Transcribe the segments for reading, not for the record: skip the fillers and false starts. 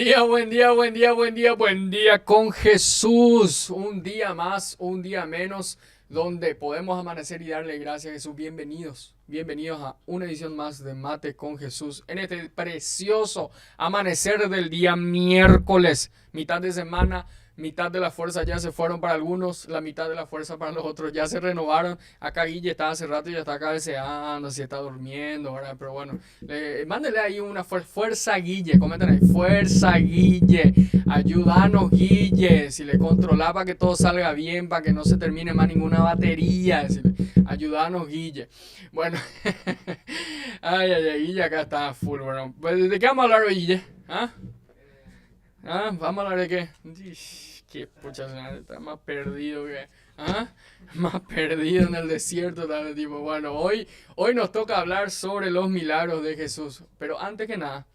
día, buen día, buen día, buen día, buen día con Jesús. Un día más, un día menos, donde podemos amanecer y darle gracias a Jesús. Bienvenidos, bienvenidos a una edición más de Mate con Jesús. En este precioso amanecer del día miércoles, mitad de semana. Mitad de la fuerza ya se fueron para algunos, la mitad de la fuerza para los otros ya se renovaron. Acá Guille está hace rato y ya está cabeceando, si está durmiendo, ¿verdad? Pero bueno, mándele ahí una fuerza Guille, comenten ahí, fuerza Guille, ayúdanos Guille, si le controla para que todo salga bien, para que no se termine más ninguna batería, ayúdanos Guille. Bueno, ay, ay, ay, Guille acá está full, bueno. ¿De qué vamos a hablar hoy, Guille? ¿Ah? Vamos a hablar de qué. Qué pucha, está más perdido que. ¿Ah? Más perdido en el desierto, tal tipo. Bueno, hoy nos toca hablar sobre los milagros de Jesús. Pero antes que nada,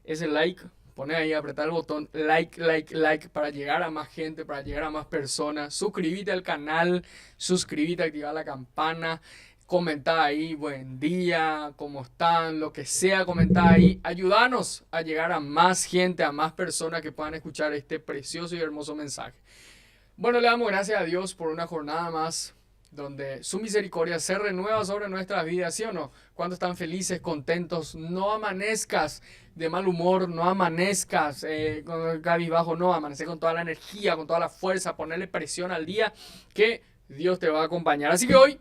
ese like, poner ahí, apretar el botón like para llegar a más gente, para llegar a más personas. Suscríbete al canal, suscríbete, activar la campana. Comentá ahí, buen día, cómo están, lo que sea, comentá ahí. Ayúdanos a llegar a más gente, a más personas que puedan escuchar este precioso y hermoso mensaje. Bueno, le damos gracias a Dios por una jornada más donde su misericordia se renueva sobre nuestras vidas, ¿sí o no? Cuando están felices, contentos, no amanezcas de mal humor, no amanezcas con el cabizbajo, no, amanecer con toda la energía, con toda la fuerza, ponerle presión al día, que Dios te va a acompañar. Así que hoy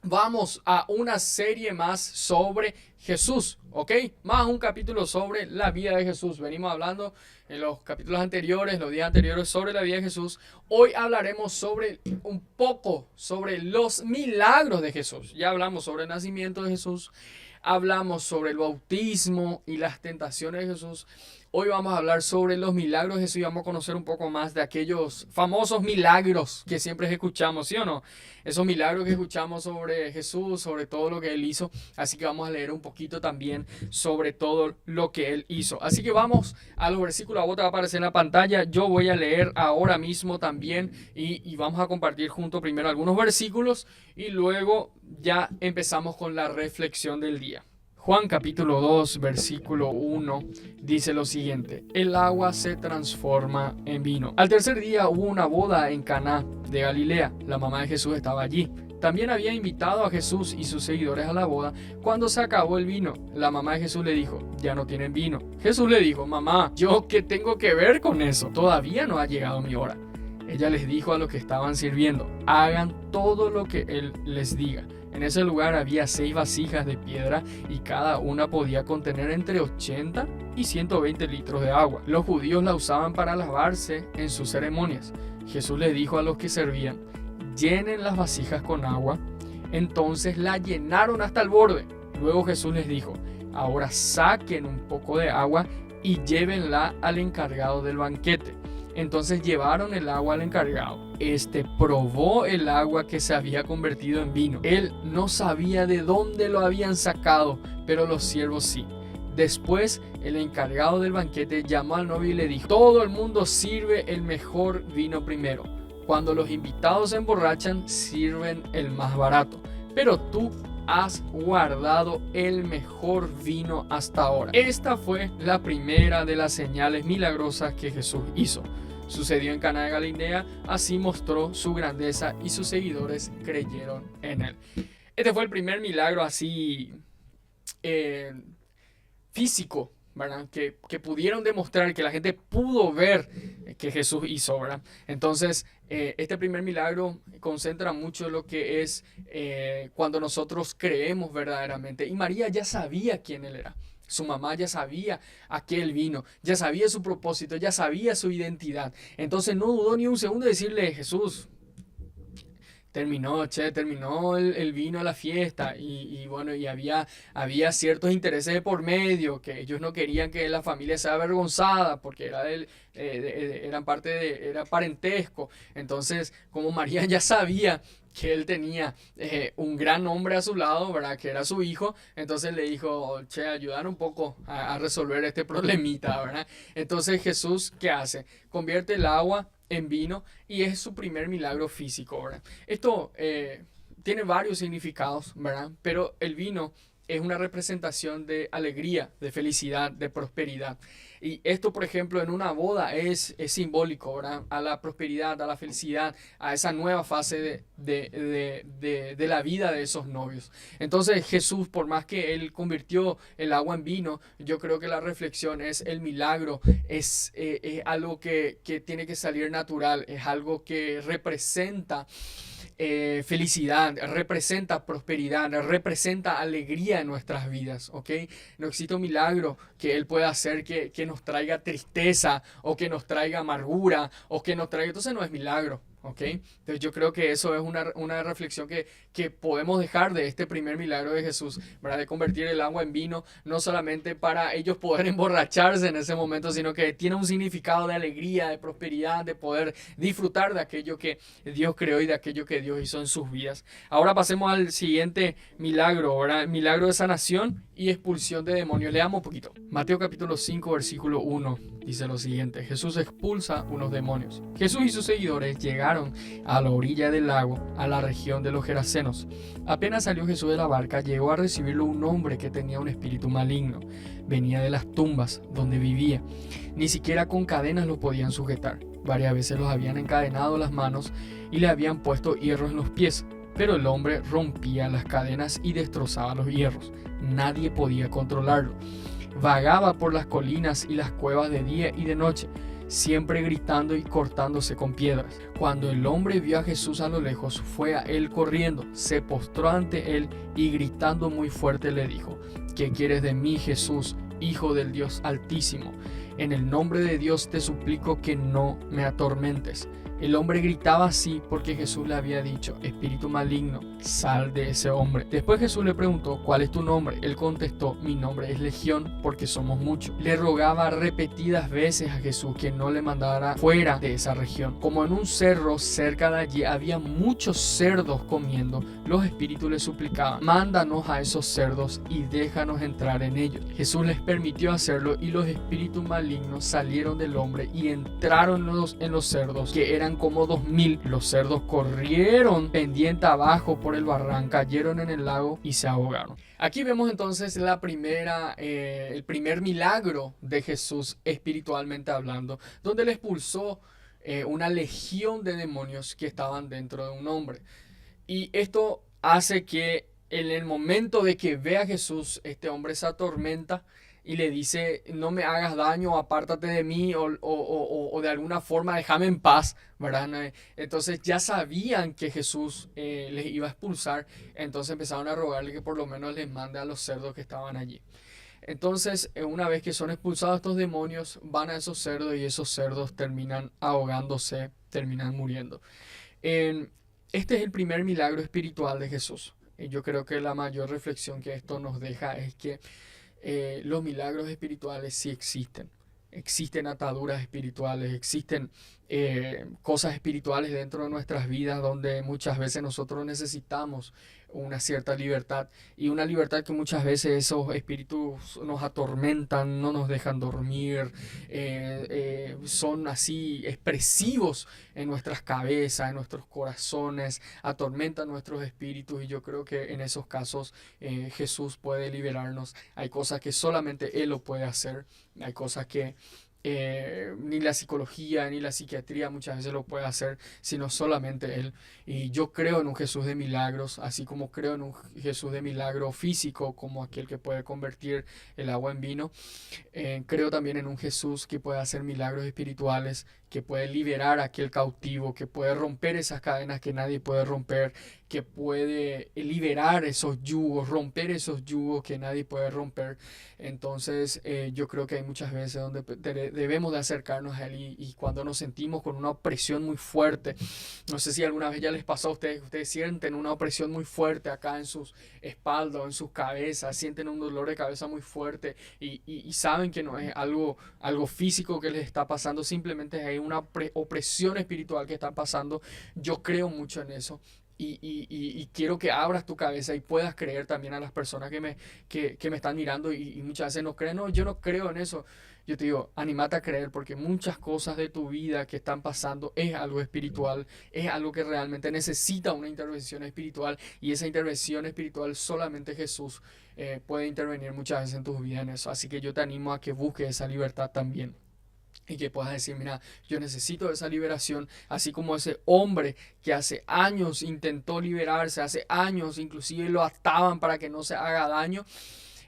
vamos a una serie más sobre Jesús, ¿ok? Más un capítulo sobre la vida de Jesús. Venimos hablando en los capítulos anteriores, los días anteriores, sobre la vida de Jesús. Hoy hablaremos sobre un poco sobre los milagros de Jesús. Ya hablamos sobre el nacimiento de Jesús, hablamos sobre el bautismo y las tentaciones de Jesús. Hoy vamos a hablar sobre los milagros de Jesús y vamos a conocer un poco más de aquellos famosos milagros que siempre escuchamos, ¿sí o no? Esos milagros que escuchamos sobre Jesús, sobre todo lo que Él hizo. Así que vamos a leer un poquito también sobre todo lo que Él hizo. Así que vamos a los versículos, a vos te va a aparecer en la pantalla. Yo voy a leer ahora mismo también y vamos a compartir juntos primero algunos versículos y luego ya empezamos con la reflexión del día. Juan capítulo 2, versículo 1 dice lo siguiente: el agua se transforma en vino. Al tercer día hubo una boda en Caná de Galilea. La mamá de Jesús estaba allí. También había invitado a Jesús y sus seguidores a la boda. Cuando se acabó el vino, la mamá de Jesús le dijo: ya no tienen vino. Jesús le dijo: mamá, ¿yo qué tengo que ver con eso? Todavía no ha llegado mi hora. Ella les dijo a los que estaban sirviendo: hagan todo lo que él les diga. En ese lugar había 6 vasijas de piedra y cada una podía contener entre 80 y 120 litros de agua. Los judíos la usaban para lavarse en sus ceremonias. Jesús le dijo a los que servían: llenen las vasijas con agua. Entonces la llenaron hasta el borde. Luego Jesús les dijo: ahora saquen un poco de agua y llévenla al encargado del banquete. Entonces llevaron el agua al encargado. Este probó el agua que se había convertido en vino. Él no sabía de dónde lo habían sacado, pero los siervos sí. Después el encargado del banquete llamó al novio y le dijo: todo el mundo sirve el mejor vino primero. Cuando los invitados se emborrachan, sirven el más barato. Pero tú has guardado el mejor vino hasta ahora. Esta fue la primera de las señales milagrosas que Jesús hizo. Sucedió en Caná de Galilea, así mostró su grandeza y sus seguidores creyeron en él. Este fue el primer milagro así físico, ¿verdad? Que pudieron demostrar, que la gente pudo ver que Jesús hizo, ¿verdad? Entonces, este primer milagro concentra mucho lo que es cuando nosotros creemos verdaderamente. Y María ya sabía quién él era. Su mamá ya sabía a qué él vino, ya sabía su propósito, ya sabía su identidad. Entonces no dudó ni un segundo de decirle: Jesús, terminó el vino a la fiesta y bueno, y había ciertos intereses de por medio, que ellos no querían que la familia sea avergonzada porque eran era parentesco. Entonces, como María ya sabía que él tenía un gran hombre a su lado, ¿verdad? Que era su hijo, entonces le dijo: ayudar un poco a resolver este problemita, ¿verdad? Entonces Jesús, ¿qué hace? Convierte el agua en vino y es su primer milagro físico, ¿verdad? Esto tiene varios significados, ¿verdad? Pero el vino es una representación de alegría, de felicidad, de prosperidad. Y esto, por ejemplo, en una boda es simbólico, ¿verdad? A la prosperidad, a la felicidad, a esa nueva fase de la vida de esos novios. Entonces Jesús, por más que Él convirtió el agua en vino, yo creo que la reflexión es el milagro, es algo que tiene que salir natural, es algo que representa felicidad, representa prosperidad, representa alegría en nuestras vidas, ¿ok? No existe un milagro que Él pueda hacer que nos traiga tristeza o que nos traiga amargura o que nos traiga... Entonces no es milagro, ¿ok? Entonces yo creo que eso es una reflexión que podemos dejar de este primer milagro de Jesús, ¿verdad? De convertir el agua en vino, no solamente para ellos poder emborracharse en ese momento, sino que tiene un significado de alegría, de prosperidad, de poder disfrutar de aquello que Dios creó y de aquello que Dios hizo en sus vidas. Ahora pasemos al siguiente milagro, ¿verdad? El milagro de sanación y expulsión de demonios. Leamos un poquito. Mateo capítulo 5, versículo 1 dice lo siguiente: Jesús expulsa unos demonios. Jesús y sus seguidores llegaron a la orilla del lago, a la región de los Gerasenos. Apenas salió Jesús de la barca, llegó a recibirlo un hombre que tenía un espíritu maligno. Venía de las tumbas donde vivía. Ni siquiera con cadenas lo podían sujetar. Varias veces los habían encadenado las manos y le habían puesto hierros en los pies. Pero el hombre rompía las cadenas y destrozaba los hierros. Nadie podía controlarlo. Vagaba por las colinas y las cuevas de día y de noche, siempre gritando y cortándose con piedras. Cuando el hombre vio a Jesús a lo lejos, fue a él corriendo, se postró ante él y gritando muy fuerte le dijo: ¿Qué quieres de mí, Jesús, Hijo del Dios Altísimo? En el nombre de Dios te suplico que no me atormentes. El hombre gritaba así porque Jesús le había dicho: espíritu maligno, sal de ese hombre. Después Jesús le preguntó: ¿cuál es tu nombre? Él contestó: mi nombre es Legión, porque somos muchos. Le rogaba repetidas veces a Jesús que no le mandara fuera de esa región. Como en un cerro cerca de allí había muchos cerdos comiendo, los espíritus le suplicaban: mándanos a esos cerdos y déjanos entrar en ellos. Jesús les permitió hacerlo y los espíritus malignos salieron del hombre y entraron en los cerdos, que eran como 2000. Los cerdos corrieron pendiente abajo por el barranco, cayeron en el lago y se ahogaron. Aquí vemos entonces el primer milagro de Jesús espiritualmente hablando, donde le expulsó una legión de demonios que estaban dentro de un hombre. Y esto hace que en el momento de que ve a Jesús, este hombre se atormenta y le dice: no me hagas daño, apártate de mí, o de alguna forma déjame en paz, ¿verdad? Entonces ya sabían que Jesús les iba a expulsar, entonces empezaron a rogarle que por lo menos les mande a los cerdos que estaban allí. Entonces, una vez que son expulsados estos demonios, van a esos cerdos y esos cerdos terminan ahogándose, terminan muriendo. Este es el primer milagro espiritual de Jesús. Y yo creo que la mayor reflexión que esto nos deja es que los milagros espirituales sí existen. Existen ataduras espirituales, existen cosas espirituales dentro de nuestras vidas donde muchas veces nosotros necesitamos una cierta libertad, y una libertad que muchas veces esos espíritus nos atormentan, no nos dejan dormir, son así expresivos en nuestras cabezas, en nuestros corazones, atormentan nuestros espíritus, y yo creo que en esos casos Jesús puede liberarnos. Hay cosas que solamente Él lo puede hacer, hay cosas que ni la psicología ni la psiquiatría muchas veces lo puede hacer, sino solamente Él. Y yo creo en un Jesús de milagros, así como creo en un Jesús de milagro físico, como aquel que puede convertir el agua en vino. Creo también en un Jesús que puede hacer milagros espirituales, que puede liberar a aquel cautivo, que puede romper esas cadenas que nadie puede romper, que puede liberar esos yugos, romper esos yugos que nadie puede romper. Entonces yo creo que hay muchas veces donde debemos de acercarnos a Él, y cuando nos sentimos con una opresión muy fuerte, no sé si alguna vez ya les pasó a ustedes sienten una opresión muy fuerte acá en sus espaldas, en sus cabezas, sienten un dolor de cabeza muy fuerte, y saben que no es algo físico que les está pasando, simplemente hay una opresión espiritual que está pasando. Yo creo mucho en eso. y quiero que abras tu cabeza y puedas creer también a las personas que me están mirando y muchas veces no creen. No, yo no creo en eso. Yo te digo, animate a creer porque muchas cosas de tu vida que están pasando es algo espiritual, es algo que realmente necesita una intervención espiritual y esa intervención espiritual solamente Jesús puede intervenir muchas veces en tu vida en eso. Así que yo te animo a que busques esa libertad también. Y que puedas decir, mira, yo necesito esa liberación, así como ese hombre que hace años intentó liberarse, hace años inclusive lo ataban para que no se haga daño.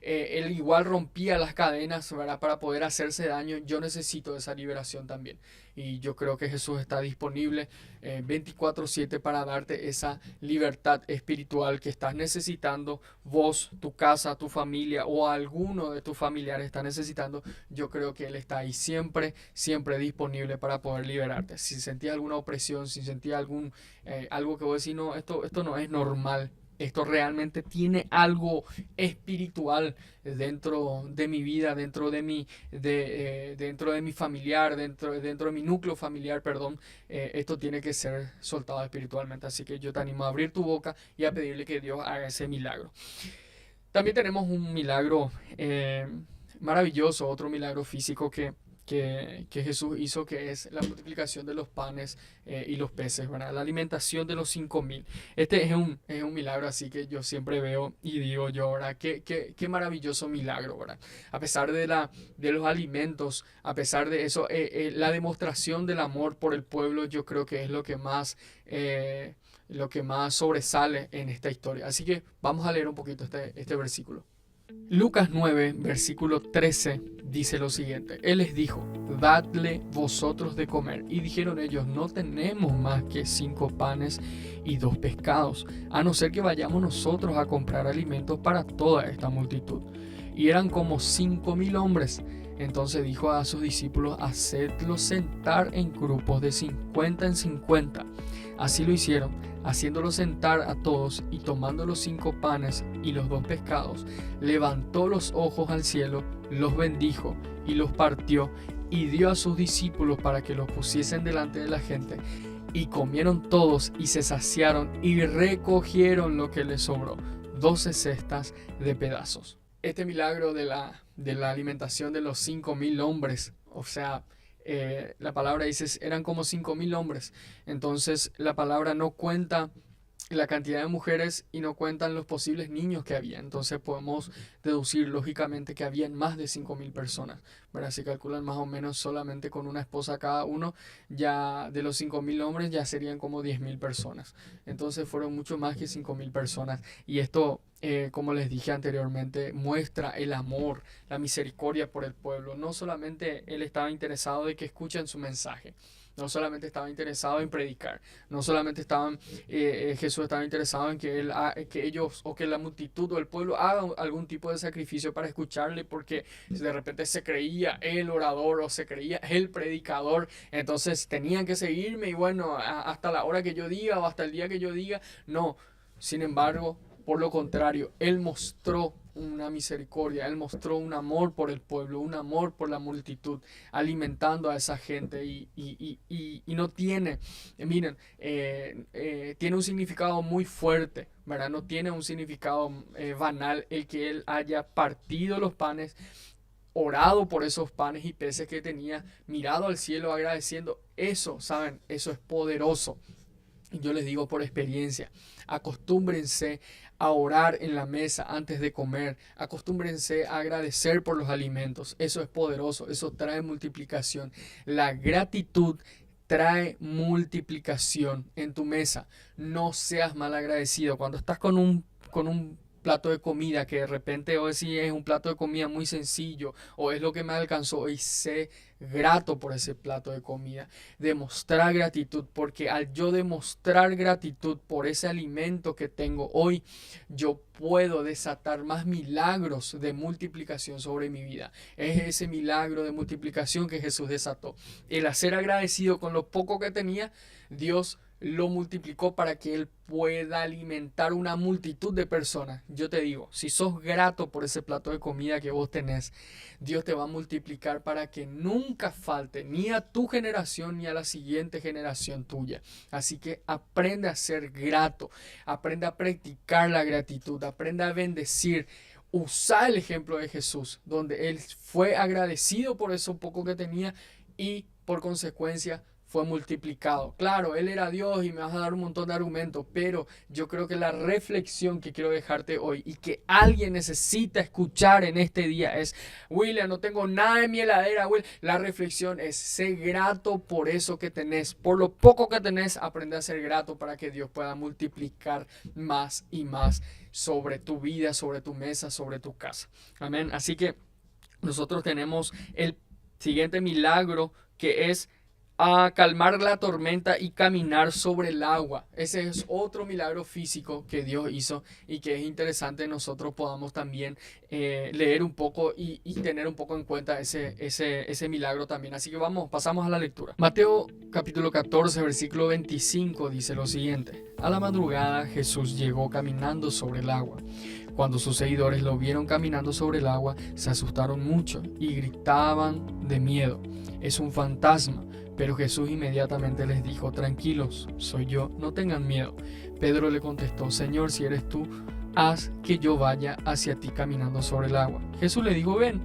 Él igual rompía las cadenas, ¿verdad? Para poder hacerse daño. Yo necesito esa liberación también. Y yo creo que Jesús está disponible 24/7 para darte esa libertad espiritual que estás necesitando. Vos, tu casa, tu familia o alguno de tus familiares está necesitando. Yo creo que Él está ahí siempre, siempre disponible para poder liberarte. Si sentís alguna opresión, si sentís algo que vos decís, no, esto no es normal. Esto realmente tiene algo espiritual dentro de mi vida, dentro de mi familiar, dentro de mi núcleo familiar, perdón. Esto tiene que ser soltado espiritualmente. Así que yo te animo a abrir tu boca y a pedirle que Dios haga ese milagro. También tenemos un milagro maravilloso, otro milagro físico que Jesús hizo, que es la multiplicación de los panes y los peces, ¿verdad? La alimentación de los 5.000. Este es un milagro así que yo siempre veo y digo yo, ¿verdad? Qué maravilloso milagro, ¿verdad? A pesar de los alimentos, a pesar de eso, la demostración del amor por el pueblo, yo creo que es lo que más sobresale en esta historia. Así que vamos a leer un poquito este versículo. Lucas 9, versículo 13 dice lo siguiente: Él les dijo, dadle vosotros de comer. Y dijeron ellos, no tenemos más que 5 panes y 2 pescados, a no ser que vayamos nosotros a comprar alimentos para toda esta multitud. Y eran como 5.000 hombres. Entonces dijo a sus discípulos, hacedlos sentar en grupos de 50 en 50. Así lo hicieron, haciéndolos sentar a todos, y tomando los 5 panes y los 2 pescados, levantó los ojos al cielo, los bendijo y los partió, y dio a sus discípulos para que los pusiesen delante de la gente. Y comieron todos y se saciaron y recogieron lo que les sobró, 12 cestas de pedazos. Este milagro de la alimentación de los 5.000 hombres, o sea, la palabra dice, eran como 5.000 hombres. Entonces la palabra no cuenta la cantidad de mujeres y no cuentan los posibles niños que había. Entonces podemos deducir lógicamente que habían más de 5.000 personas, ¿verdad? Si calculan más o menos solamente con una esposa cada uno, ya de los 5.000 hombres ya serían como 10.000 personas. Entonces fueron mucho más que 5.000 personas. Y esto, como les dije anteriormente, muestra el amor, la misericordia por el pueblo. No solamente Él estaba interesado de que escuchen su mensaje, no solamente estaba interesado en predicar, no solamente Jesús estaba interesado en que ellos o que la multitud o el pueblo haga algún tipo de sacrificio para escucharle, porque de repente se creía el orador o se creía el predicador, entonces tenían que seguirme y bueno, hasta la hora que yo diga o hasta el día que yo diga. No, sin embargo, por lo contrario, Él mostró una misericordia, Él mostró un amor por el pueblo, un amor por la multitud, alimentando a esa gente y no tiene, miren, tiene un significado muy fuerte, ¿verdad? No tiene un significado banal el que Él haya partido los panes, orado por esos panes y peces que tenía, mirado al cielo agradeciendo. Eso, ¿saben? Eso es poderoso. Y yo les digo por experiencia, acostúmbrense a orar en la mesa antes de comer, acostúmbrense a agradecer por los alimentos. Eso es poderoso, eso trae multiplicación. La gratitud trae multiplicación en tu mesa. No seas mal agradecido. Cuando estás con un plato de comida que de repente hoy sí es un plato de comida muy sencillo o es lo que me alcanzó, y sé grato por ese plato de comida. Demostrar gratitud, porque al yo demostrar gratitud por ese alimento que tengo hoy, yo puedo desatar más milagros de multiplicación sobre mi vida. Es ese milagro de multiplicación que Jesús desató. El ser agradecido con lo poco que tenía, Dios lo multiplicó para que Él pueda alimentar una multitud de personas. Yo te digo, si sos grato por ese plato de comida que vos tenés, Dios te va a multiplicar para que nunca falte ni a tu generación ni a la siguiente generación tuya. Así que aprende a ser grato, aprende a practicar la gratitud, aprende a bendecir. Usa el ejemplo de Jesús, donde Él fue agradecido por eso poco que tenía y por consecuencia fue multiplicado. Claro, Él era Dios y me vas a dar un montón de argumentos, pero yo creo que la reflexión que quiero dejarte hoy y que alguien necesita escuchar en este día es: William, no tengo nada en mi heladera, Will. La reflexión es: sé grato por eso que tenés, por lo poco que tenés, aprende a ser grato para que Dios pueda multiplicar más y más sobre tu vida, sobre tu mesa, sobre tu casa. Amén. Así que nosotros tenemos el siguiente milagro, que es a calmar la tormenta y caminar sobre el agua. Ese es otro milagro físico que Dios hizo y que es interesante nosotros podamos también leer un poco y tener un poco en cuenta ese milagro también. Así que pasamos a la lectura. Mateo capítulo 14, versículo 25 dice lo siguiente: a la madrugada Jesús llegó caminando sobre el agua. Cuando sus seguidores lo vieron caminando sobre el agua, se asustaron mucho y gritaban de miedo: es un fantasma. Pero Jesús inmediatamente les dijo: tranquilos, soy yo, no tengan miedo. Pedro le contestó: Señor, si eres tú, haz que yo vaya hacia ti caminando sobre el agua. Jesús le dijo: ven.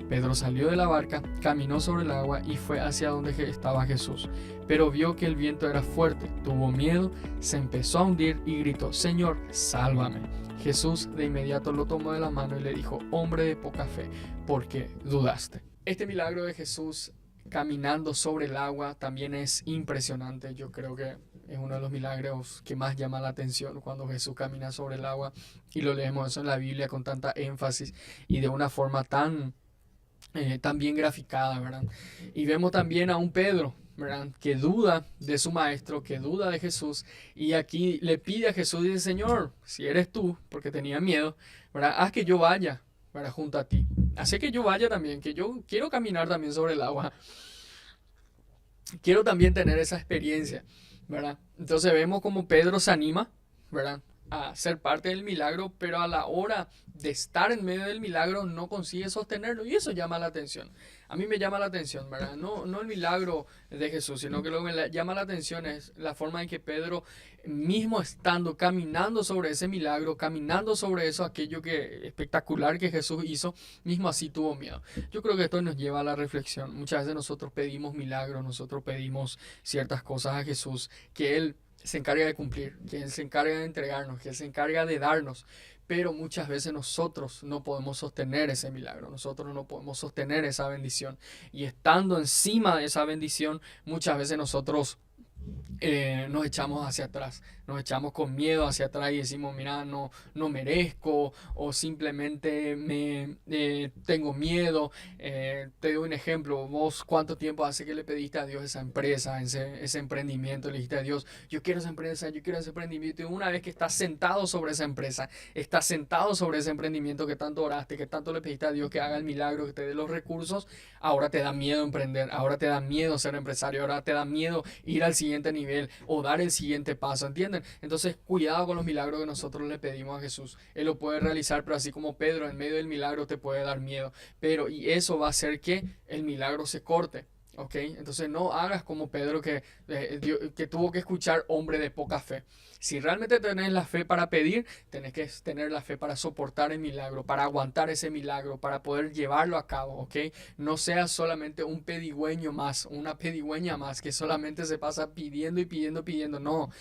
Pedro salió de la barca, caminó sobre el agua y fue hacia donde estaba Jesús. Pero vio que el viento era fuerte, tuvo miedo, se empezó a hundir y gritó: Señor, sálvame. Jesús de inmediato lo tomó de la mano y le dijo: hombre de poca fe, ¿por qué dudaste? Este milagro de Jesús caminando sobre el agua también es impresionante. Yo creo que es uno de los milagros que más llama la atención cuando Jesús camina sobre el agua, y lo leemos eso en la Biblia con tanta énfasis y de una forma tan bien graficada, ¿verdad? Y vemos también a un Pedro, ¿verdad?, que duda de su maestro, que duda de Jesús, y aquí le pide a Jesús y dice: Señor, si eres tú, porque tenía miedo, ¿verdad?, haz que yo vaya, ¿verdad?, junto a ti. Hace que yo vaya también, que yo quiero caminar también sobre el agua. Quiero también tener esa experiencia, ¿verdad? Entonces vemos como Pedro se anima, ¿verdad?, a ser parte del milagro, pero a la hora de estar en medio del milagro no consigue sostenerlo, y eso llama la atención. A mí me llama la atención, ¿verdad? No el milagro de Jesús, sino que lo que me llama la atención es la forma en que Pedro, mismo estando caminando sobre ese milagro, caminando sobre eso, aquello que espectacular que Jesús hizo, mismo así tuvo miedo. Yo creo que esto nos lleva a la reflexión. Muchas veces nosotros pedimos milagros, nosotros pedimos ciertas cosas a Jesús que Él se encarga de cumplir, que Él se encarga de entregarnos, que Él se encarga de darnos, pero muchas veces nosotros no podemos sostener ese milagro, nosotros no podemos sostener esa bendición, y estando encima de esa bendición, muchas veces nosotros nos echamos hacia atrás, nos echamos con miedo hacia atrás y decimos: mira, no merezco, o simplemente tengo miedo. Te doy un ejemplo: vos, ¿cuánto tiempo hace que le pediste a Dios esa empresa, ese emprendimiento? Le dijiste a Dios: yo quiero esa empresa, yo quiero ese emprendimiento, y una vez que estás sentado sobre esa empresa, estás sentado sobre ese emprendimiento que tanto oraste, que tanto le pediste a Dios que haga el milagro, que te dé los recursos, ahora te da miedo emprender, ahora te da miedo ser empresario, ahora te da miedo ir al siguiente nivel o dar el siguiente paso, ¿entienden? Entonces, cuidado con los milagros que nosotros le pedimos a Jesús. Él lo puede realizar, pero así como Pedro, en medio del milagro te puede dar miedo, y eso va a hacer que el milagro se corte. ¿Ok? Entonces no hagas como Pedro, que tuvo que escuchar: hombre de poca fe. Si realmente tenés la fe para pedir, tenés que tener la fe para soportar el milagro, para aguantar ese milagro, para poder llevarlo a cabo. ¿Ok? No seas solamente un pedigüeño más, una pedigüeña más que solamente se pasa pidiendo y pidiendo, pidiendo. No,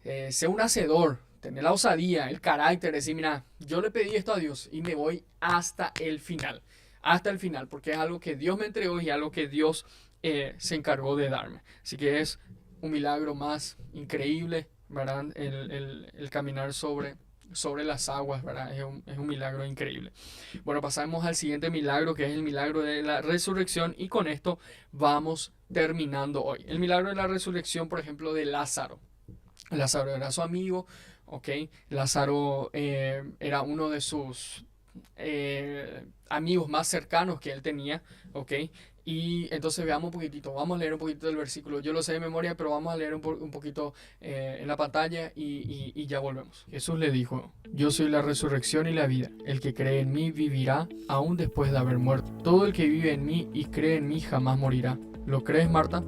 sé un hacedor. Tener la osadía, el carácter, decir: mira, yo le pedí esto a Dios y me voy hasta el final. Hasta el final, porque es algo que Dios me entregó y algo que Dios se encargó de darme. Así que es un milagro más increíble, ¿verdad? El caminar sobre las aguas, ¿verdad? Es un milagro increíble. Bueno, pasamos al siguiente milagro, que es el milagro de la resurrección, y con esto vamos terminando hoy. El milagro de la resurrección, por ejemplo, de Lázaro. Lázaro era su amigo, ¿ok? Lázaro era uno de sus amigos más cercanos que él tenía, ¿ok? Y entonces veamos un poquitito, vamos a leer un poquito del versículo. Yo lo sé de memoria, pero vamos a leer un poquito en la pantalla y ya volvemos. Jesús le dijo: yo soy la resurrección y la vida. El que cree en mí vivirá aún después de haber muerto. Todo el que vive en mí y cree en mí jamás morirá. ¿Lo crees, Marta?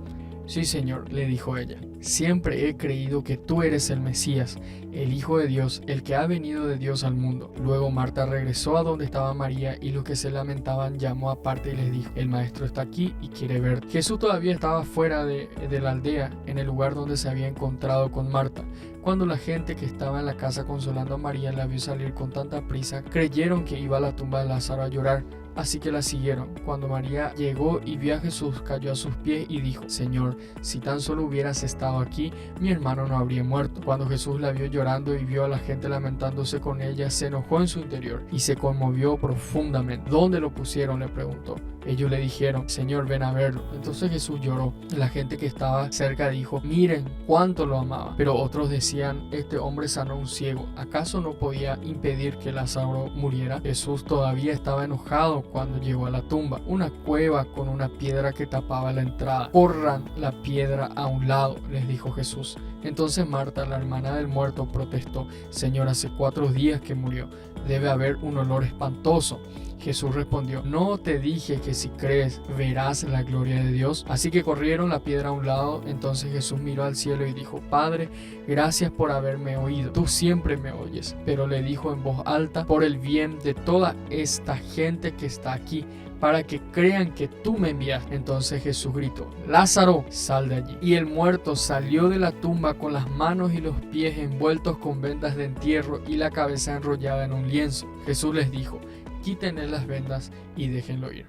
Sí, Señor, le dijo ella. Siempre he creído que tú eres el Mesías, el Hijo de Dios, el que ha venido de Dios al mundo. Luego Marta regresó a donde estaba María y los que se lamentaban llamó aparte y les dijo: el maestro está aquí y quiere verte. Jesús todavía estaba fuera de la aldea, en el lugar donde se había encontrado con Marta. Cuando la gente que estaba en la casa consolando a María la vio salir con tanta prisa, creyeron que iba a la tumba de Lázaro a llorar. Así que la siguieron. Cuando María llegó y vio a Jesús, cayó a sus pies y dijo: Señor, si tan solo hubieras estado aquí, mi hermano no habría muerto. Cuando Jesús la vio llorando y vio a la gente lamentándose con ella, se enojó en su interior y se conmovió profundamente. ¿Dónde lo pusieron?, le preguntó. Ellos le dijeron: Señor, ven a verlo. Entonces Jesús lloró. La gente que estaba cerca dijo: miren cuánto lo amaba. Pero otros decían: este hombre sanó a un ciego. ¿Acaso no podía impedir que Lázaro muriera? Jesús todavía estaba enojado cuando llegó a la tumba, una cueva con una piedra que tapaba la entrada. Corran la piedra a un lado, les dijo Jesús. Entonces Marta, la hermana del muerto, protestó: Señor, hace 4 días que murió. Debe haber un olor espantoso. Jesús respondió: no te dije que si crees verás la gloria de Dios. Así que corrieron la piedra a un lado. Entonces Jesús miró al cielo y dijo: Padre, gracias por haberme oído. Tú siempre me oyes. Pero le dijo en voz alta: por el bien de toda esta gente que está aquí, para que crean que tú me enviaste. Entonces Jesús gritó: Lázaro, sal de allí. Y el muerto salió de la tumba con las manos y los pies envueltos con vendas de entierro y la cabeza enrollada en un lienzo. Jesús les dijo: quítenle las vendas y déjenlo ir.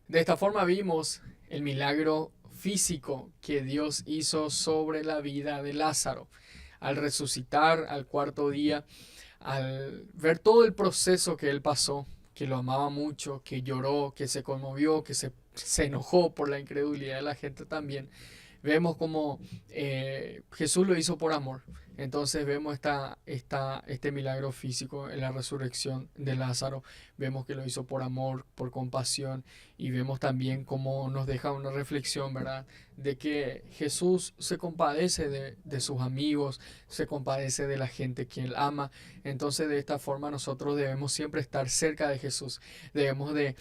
De esta forma vimos el milagro físico que Dios hizo sobre la vida de Lázaro. Al resucitar al 4.º día, al ver todo el proceso que él pasó, que lo amaba mucho, que lloró, que se conmovió, que se enojó por la incredulidad de la gente también, vemos como Jesús lo hizo por amor. Entonces vemos este milagro físico en la resurrección de Lázaro. Vemos que lo hizo por amor, por compasión, y vemos también cómo nos deja una reflexión, ¿verdad?, de que Jesús se compadece de sus amigos, se compadece de la gente que Él ama. Entonces de esta forma nosotros debemos siempre estar cerca de Jesús. Debemos de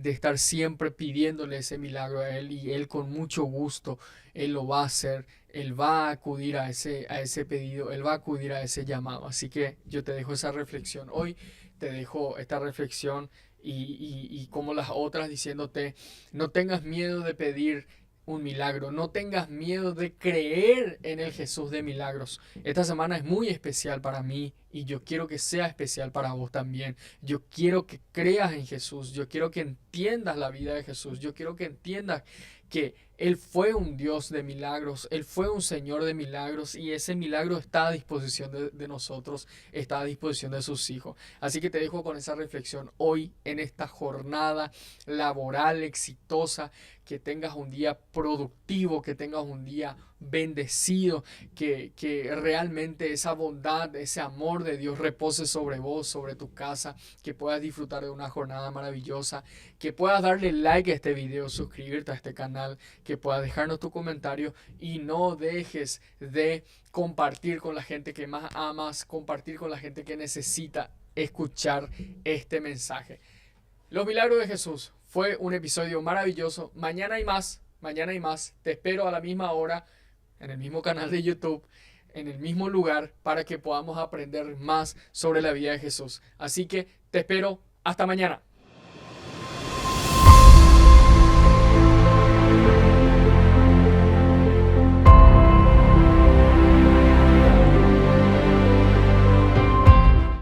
estar siempre pidiéndole ese milagro a Él, y Él con mucho gusto, Él lo va a hacer. Él va a acudir a ese pedido, Él va a acudir a ese llamado. Así que yo te dejo esa reflexión hoy, te dejo esta reflexión y como las otras, diciéndote: no tengas miedo de pedir un milagro, no tengas miedo de creer en el Jesús de milagros. Esta semana es muy especial para mí y yo quiero que sea especial para vos también. Yo quiero que creas en Jesús, yo quiero que entiendas la vida de Jesús, yo quiero que entiendas que Él fue un Dios de milagros, Él fue un Señor de milagros, y ese milagro está a disposición de nosotros, está a disposición de sus hijos. Así que te dejo con esa reflexión hoy en esta jornada laboral exitosa. Que tengas un día productivo, que tengas un día bendecido, que realmente esa bondad, ese amor de Dios repose sobre vos, sobre tu casa, que puedas disfrutar de una jornada maravillosa, que puedas darle like a este video, suscribirte a este canal, que puedas dejarnos tu comentario y no dejes de compartir con la gente que más amas, compartir con la gente que necesita escuchar este mensaje. Los milagros de Jesús fue un episodio maravilloso. Mañana hay más, mañana hay más. Te espero a la misma hora, en el mismo canal de YouTube, en el mismo lugar, para que podamos aprender más sobre la vida de Jesús. Así que te espero hasta mañana.